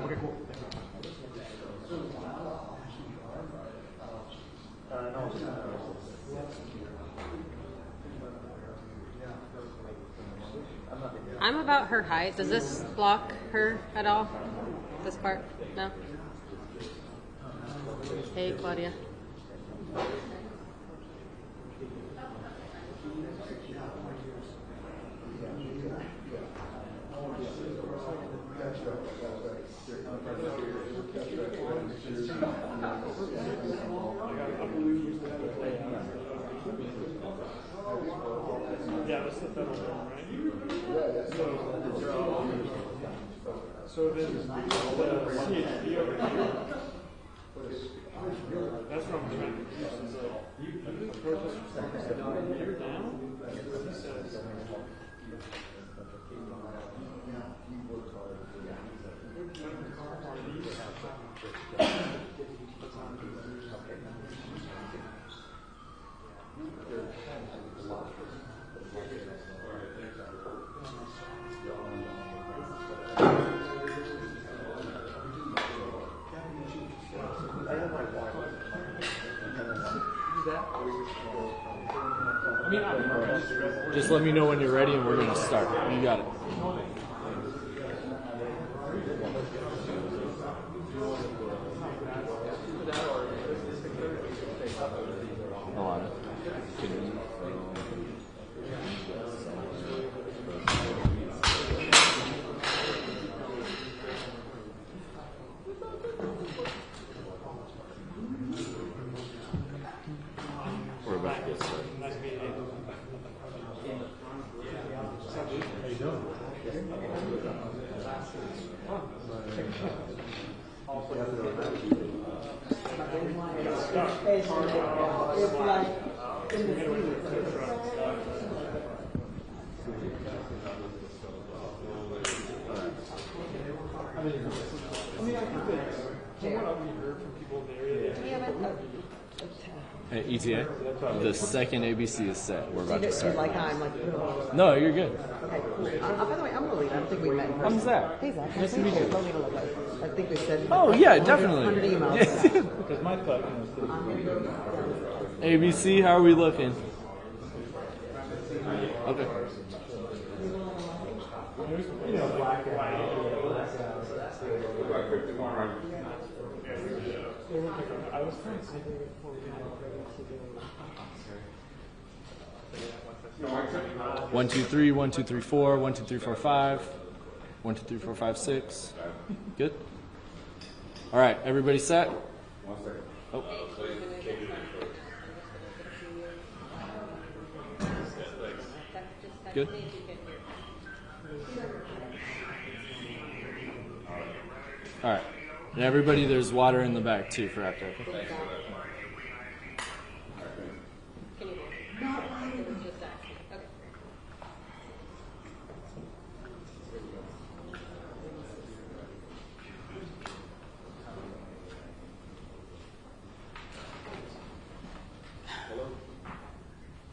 Okay, cool. I'm about her height. Does this block her at all? This part? No? Hey, Claudia. Yeah, that's the federal one, right? So then the CHP over here, that's what I'm trying to do. Is I think the protesters are here down. He says, Just let me know when you're ready and we're going to start. You got it. Alana. We're about to get started. How you doing? Hey, ETA, the second ABC is set. We're about to start. No, you're good. Okay, cool. By the way, I'm Lolita. I don't think we met in person. I'm Zach. Hey, Zach. Nice to meet you. Lolita Lopez. I think we said. Oh, yeah, definitely. 100 emails. Because my fucking was ABC, how are we looking? Okay. I was trying to say before we had 1, 2, 3, 1, 2, 3, 4, 1, 2, 3, 4, 5, 1, 2, 3, 4, 5, 6. Good. All right, everybody set? Oh. Good. All right. And everybody, there's water in the back too for after.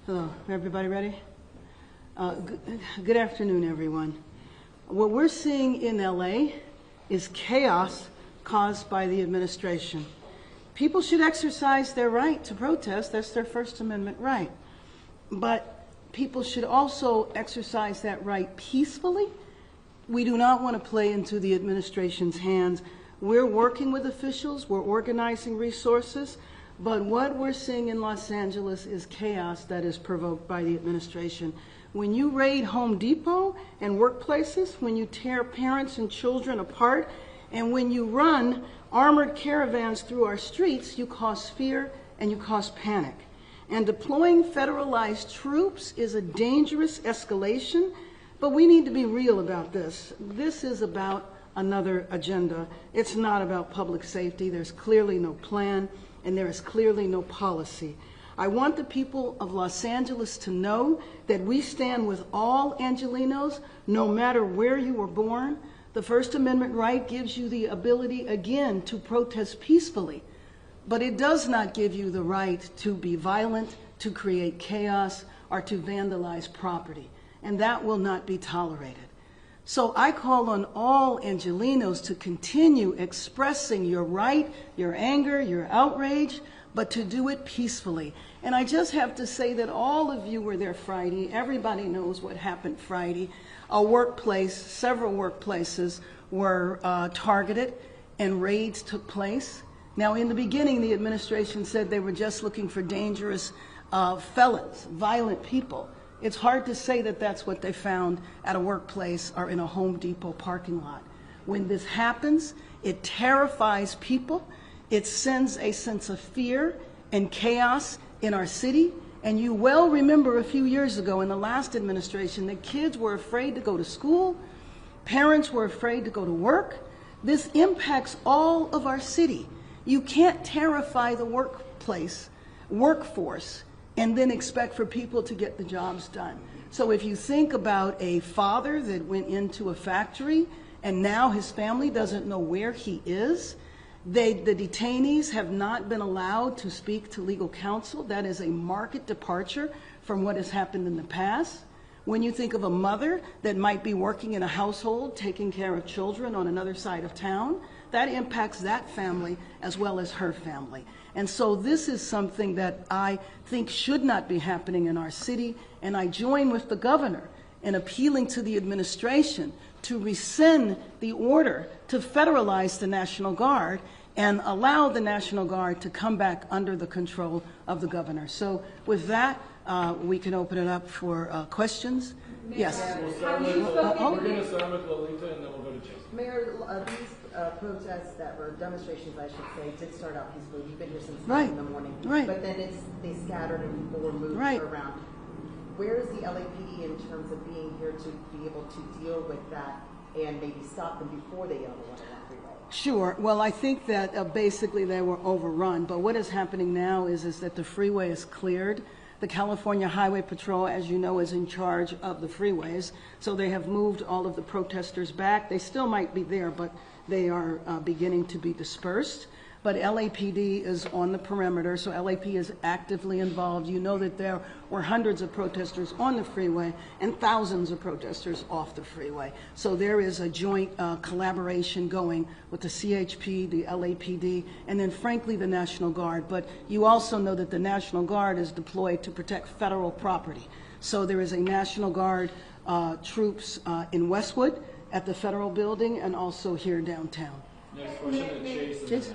Hello, everybody ready? Good afternoon, everyone. What we're seeing in LA is chaos caused by the administration. People should exercise their right to protest. That's their First Amendment right. But people should also exercise that right peacefully. We do not want to play into the administration's hands. We're working with officials. We're organizing resources. But what we're seeing in Los Angeles is chaos that is provoked by the administration. When you raid Home Depot and workplaces, when you tear parents and children apart, and when you run armored caravans through our streets, you cause fear and you cause panic. And deploying federalized troops is a dangerous escalation, but we need to be real about this. This is about another agenda. It's not about public safety. There's clearly no plan, and there is clearly no policy. I want the people of Los Angeles to know that we stand with all Angelenos, no matter where you were born. The First Amendment right gives you the ability, again, to protest peacefully, but it does not give you the right to be violent, to create chaos, or to vandalize property, and that will not be tolerated. So I call on all Angelenos to continue expressing your right, your anger, your outrage, but to do it peacefully. And I just have to say that all of you were there Friday. Everybody knows what happened Friday. A workplace, several workplaces were targeted and raids took place. Now, in the beginning, the administration said they were just looking for dangerous felons, violent people. It's hard to say that that's what they found at a workplace or in a Home Depot parking lot. When this happens, it terrifies people. It sends a sense of fear and chaos in our city. And you well remember a few years ago in the last administration that kids were afraid to go to school, parents were afraid to go to work. This impacts all of our city. You can't terrify the workforce, and then expect for people to get the jobs done. So if you think about a father that went into a factory and now his family doesn't know where he is, the detainees have not been allowed to speak to legal counsel. That is a marked departure from what has happened in the past. When you think of a mother that might be working in a household, taking care of children on another side of town, that impacts that family as well as her family. And so this is something that I think should not be happening in our city, and I join with the governor in appealing to the administration to rescind the order to federalize the National Guard and allow the National Guard to come back under the control of the governor. So with that, we can open it up for questions. Yes. We're going to start with Lolita and then we'll go to Chase. Mayor, these protests that were demonstrations, I should say, did start out peacefully. You've been here since 9 in the morning. Right. But then they scattered and people were moved around. Where is the LAPD in terms of being here to be able to deal with that and maybe stop them before they yell the 101 freeway? Sure. Well, I think that basically they were overrun. But what is happening now is that the freeway is cleared. The California Highway Patrol, as you know, is in charge of the freeways. So they have moved all of the protesters back. They still might be there, but they are beginning to be dispersed. But LAPD is on the perimeter, so LAP is actively involved. You know that there were hundreds of protesters on the freeway and thousands of protesters off the freeway. So there is a joint collaboration going with the CHP, the LAPD, and then frankly the National Guard. But you also know that the National Guard is deployed to protect federal property. So there is a National Guard troops in Westwood at the federal building and also here downtown. Next question is Chase.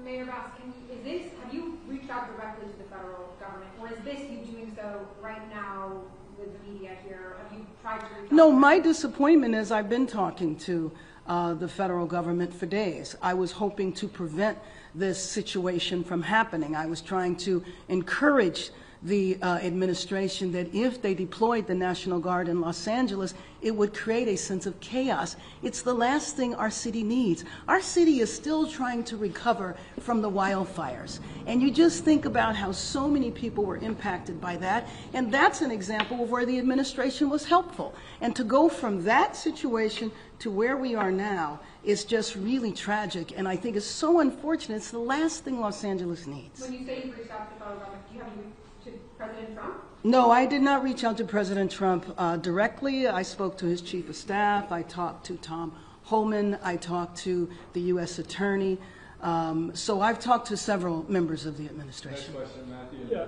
Mayor Bass, have you reached out directly to the federal government, or is this you doing so right now with the media here? Have you tried to reach out? No, my disappointment is I've been talking to the federal government for days. I was hoping to prevent this situation from happening. I was trying to encourage the administration that if they deployed the National Guard in Los Angeles, it would create a sense of chaos. It's the last thing our city needs. Our city is still trying to recover from the wildfires. And you just think about how so many people were impacted by that. And that's an example of where the administration was helpful. And to go from that situation to where we are now is just really tragic. And I think it's so unfortunate. It's the last thing Los Angeles needs. When you say you reached out to the federal government, do you have any to President Trump? No, I did not reach out to President Trump directly. I spoke to his chief of staff. I talked to Tom Homan. I talked to the U.S. Attorney. So I've talked to several members of the administration. Next question, Matthew. Yeah,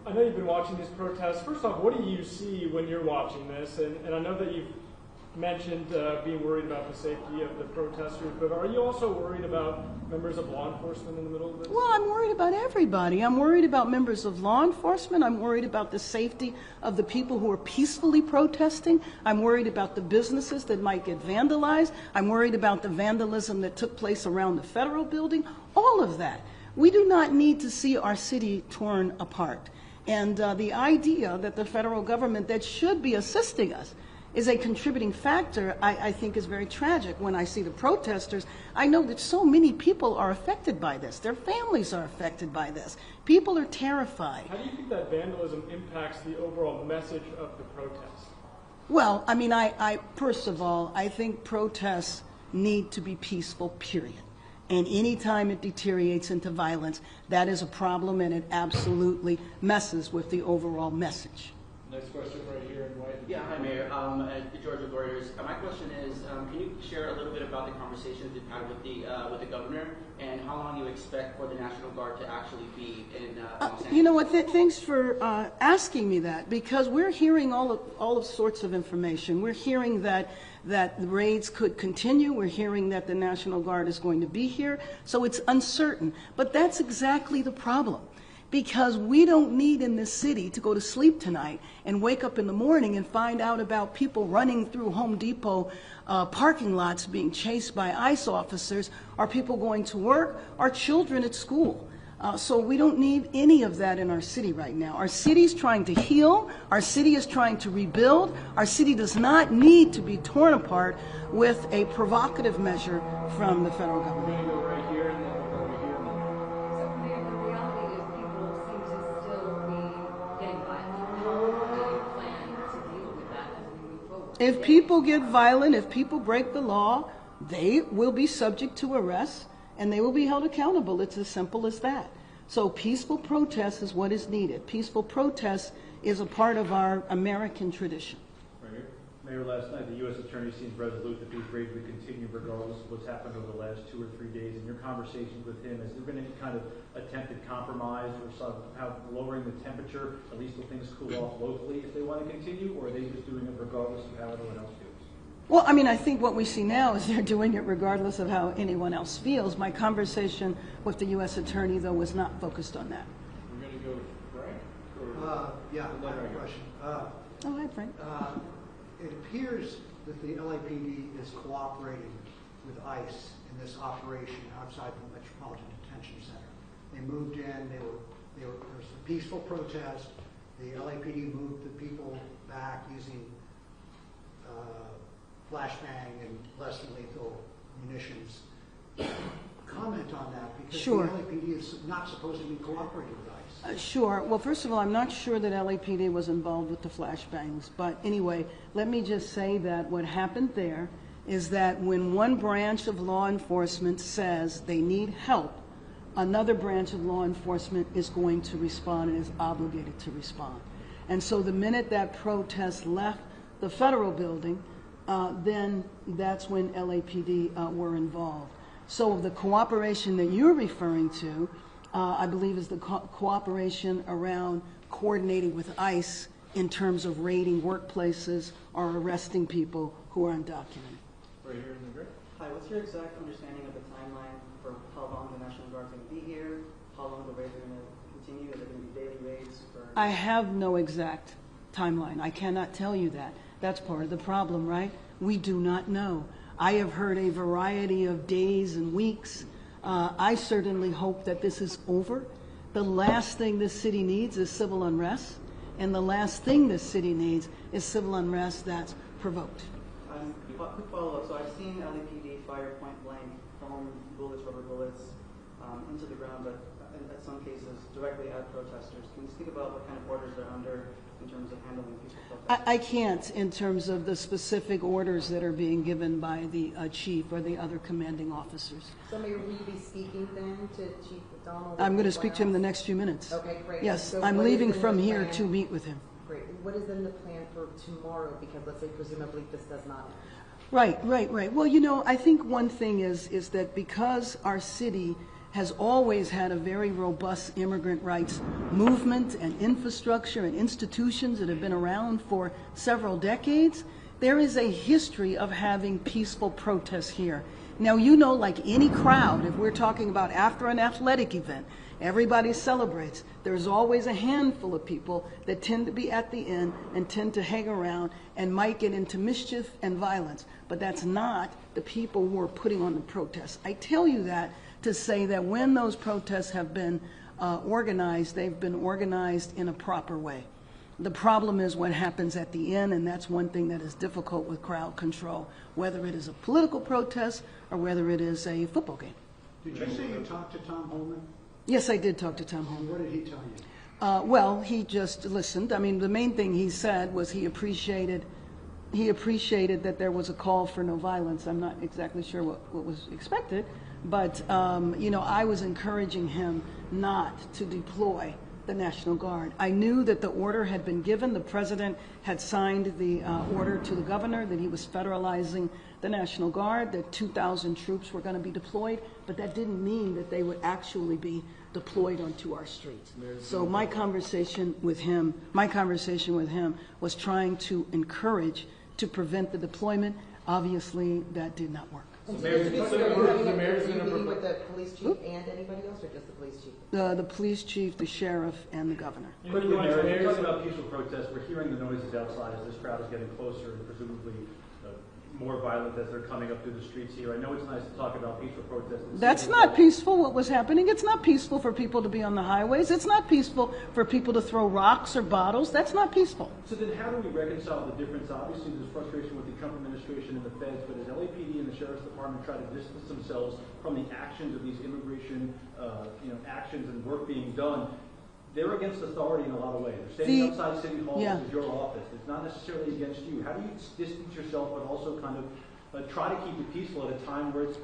I know you've been watching these protests. First off, what do you see when you're watching this? And I know that you've mentioned being worried about the safety of the protesters, but are you also worried about members of law enforcement in the middle of this? Well, I'm worried about everybody. I'm worried about members of law enforcement. I'm worried about the safety of the people who are peacefully protesting. I'm worried about the businesses that might get vandalized. I'm worried about the vandalism that took place around the federal building. All of that. We do not need to see our city torn apart. And the idea that the federal government that should be assisting us is a contributing factor, I think is very tragic. When I see the protesters, I know that so many people are affected by this. Their families are affected by this. People are terrified. How do you think that vandalism impacts the overall message of the protest? Well, I mean, I first of all, I think protests need to be peaceful, period. And anytime it deteriorates into violence, that is a problem, and it absolutely messes with the overall message. Next question right here in white. Yeah, hi, Mayor. George Reuters. My question is, can you share a little bit about the conversations you've had with the governor, and how long you expect for the National Guard to actually be in Los Angeles? You know what? Thanks for asking me that, because we're hearing all of sorts of information. We're hearing that the raids could continue. We're hearing that the National Guard is going to be here. So it's uncertain. But that's exactly the problem. Because we don't need in this city to go to sleep tonight and wake up in the morning and find out about people running through Home Depot parking lots being chased by ICE officers, or people going to work, or children at school. So we don't need any of that in our city right now. Our city's trying to heal. Our city is trying to rebuild. Our city does not need to be torn apart with a provocative measure from the federal We're government. going to go right here and then we'll go over here. So, Mayor, the reality is people seem to still be getting violent. How do you plan to deal with that as we move forward? If people get violent, if people break the law, they will be subject to arrest and they will be held accountable. It's as simple as that. So peaceful protest is what is needed. Peaceful protest is a part of our American tradition. Right here. Mayor, last night the U.S. Attorney seems resolute that these raids would continue regardless of what's happened over the last 2 or 3 days. In your conversations with him, has there been any kind of attempted compromise or somehow lowering the temperature, at least till things cool off locally, if they want to continue, or are they just doing it regardless of how everyone else feels? Well, I mean, I think what we see now is they're doing it regardless of how anyone else feels. My conversation with the U.S. Attorney, though, was not focused on that. We're going to go to Frank? Yeah, I have a question. Oh, hi, Frank. It appears that the LAPD is cooperating with ICE in this operation outside the Metropolitan Detention Center. They moved in, there was a peaceful protest. The LAPD moved the people back using flashbang and less than lethal munitions. Comment on that, because Sure. the LAPD is not supposed to be cooperating with ICE. Sure. Well, first of all, I'm not sure that LAPD was involved with the flashbangs. But anyway, let me just say that what happened there is that when one branch of law enforcement says they need help, another branch of law enforcement is going to respond and is obligated to respond. And so the minute that protest left the federal building, then that's when LAPD were involved. So the cooperation that you're referring to, I believe, is the cooperation around coordinating with ICE in terms of raiding workplaces or arresting people who are undocumented. Right here in the grid. Hi, what's your exact understanding of the timeline for how long the National Guard is going to be here? How long the raids are going to continue? Is it going to be daily raids? I have no exact timeline. I cannot tell you that. That's part of the problem, right? We do not know. I have heard a variety of days and weeks. I certainly hope that this is over. The last thing this city needs is civil unrest, and the last thing this city needs is civil unrest that's provoked. Quick follow-up. So I've seen LAPD fire point blank foam bullets, rubber bullets into the ground, but in some cases directly at protesters. Can you speak about what kind of orders they're under in terms of handling peaceful protesters? I can't in terms of the specific orders that are being given by the chief or the other commanding officers. So Mayor, will you be speaking then to Chief McDonald? I'm going to speak to him in the next few minutes. Okay, great. Yes, So I'm what is leaving in the from here plan? to meet with him. Great. What is in the plan for tomorrow? Because let's say presumably this does not. Right. Well, you know, I think one thing is that because our city has always had a very robust immigrant rights movement and infrastructure and institutions that have been around for several decades, there is a history of having peaceful protests here. Now, you know, like any crowd, if we're talking about after an athletic event, everybody celebrates. There's always a handful of people that tend to be at the end and tend to hang around and might get into mischief and violence. But that's not the people who are putting on the protests. I tell you that to say that when those protests have been organized, they've been organized in a proper way. The problem is what happens at the end, and that's one thing that is difficult with crowd control, whether it is a political protest or whether it is a football game. Did you say you talked to Tom Holman? Yes, I did talk to Tom Holman. What did he tell you? Well, he just listened. I mean, the main thing he said was he appreciated that there was a call for no violence. I'm not exactly sure what was expected, but you know, I was encouraging him not to deploy the National Guard. I knew that the order had been given. The president had signed the order to the governor that he was federalizing the National Guard, that 2,000 troops were going to be deployed, but that didn't mean that they would actually be deployed onto our streets. So my conversation with him was trying to encourage, to prevent the deployment. Obviously, that did not work. And so just to be clear, are you meeting with the police chief and anybody else, or just the police chief? The police chief, the sheriff, and the governor. Quickly, Mayor, you're talking about peaceful protests. We're hearing the noises outside as this crowd is getting closer and presumably more violent as they're coming up through the streets here. I know it's nice to talk about peaceful protests. That's not peaceful, what was happening. It's not peaceful for people to be on the highways. It's not peaceful for people to throw rocks or bottles. That's not peaceful. So then how do we reconcile the difference? Obviously, there's frustration with the Trump administration and the feds, but as LAPD and the Sheriff's Department try to distance themselves from the actions of these immigration actions and work being done, they're against authority in a lot of ways. They're standing outside City Hall, which is your office. It's not necessarily against you. How do you distance yourself but also kind of try to keep it peaceful at a time where it's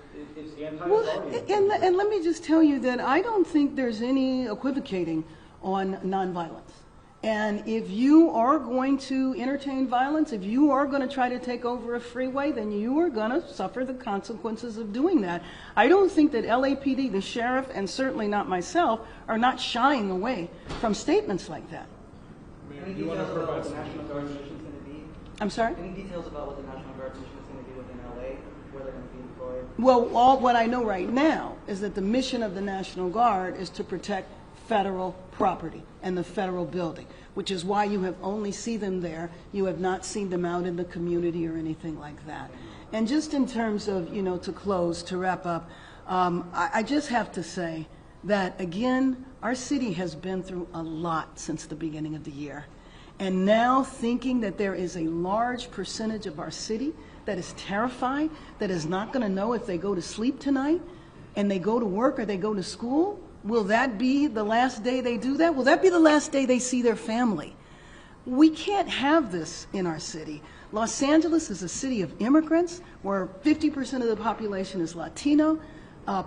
anti-authority? Well, and let me just tell you that I don't think there's any equivocating on nonviolence. And if you are going to entertain violence, if you are going to try to take over a freeway, then you are going to suffer the consequences of doing that. I don't think that LAPD, the sheriff, and certainly not myself, are not shying away from statements like that. Any details about what the National Guard mission is going to be? I'm sorry? Any details about what the National Guard mission is going to be within LA, where they're going to be deployed? Well, what I know right now is that the mission of the National Guard is to protect federal property and the federal building, which is why you have only seen them there. You have not seen them out in the community or anything like that. And just in terms of, to close, to wrap up, I just have to say that, again, our city has been through a lot since the beginning of the year. And now thinking that there is a large percentage of our city that is terrified, that is not going to know if they go to sleep tonight and they go to work or they go to school, will that be the last day they do that? Will that be the last day they see their family? We can't have this in our city. Los Angeles is a city of immigrants where 50% of the population is Latino.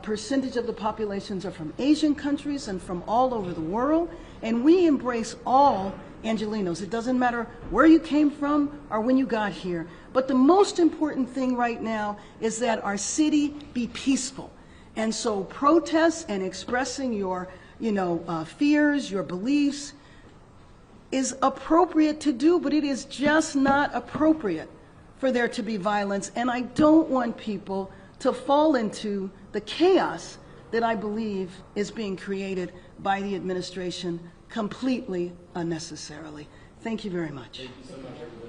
Percentage of the populations are from Asian countries and from all over the world. And we embrace all Angelenos. It doesn't matter where you came from or when you got here. But the most important thing right now is that our city be peaceful. And so protests and expressing your, fears, your beliefs is appropriate to do, but it is just not appropriate for there to be violence. And I don't want people to fall into the chaos that I believe is being created by the administration completely unnecessarily. Thank you very much. Thank you so much, everybody.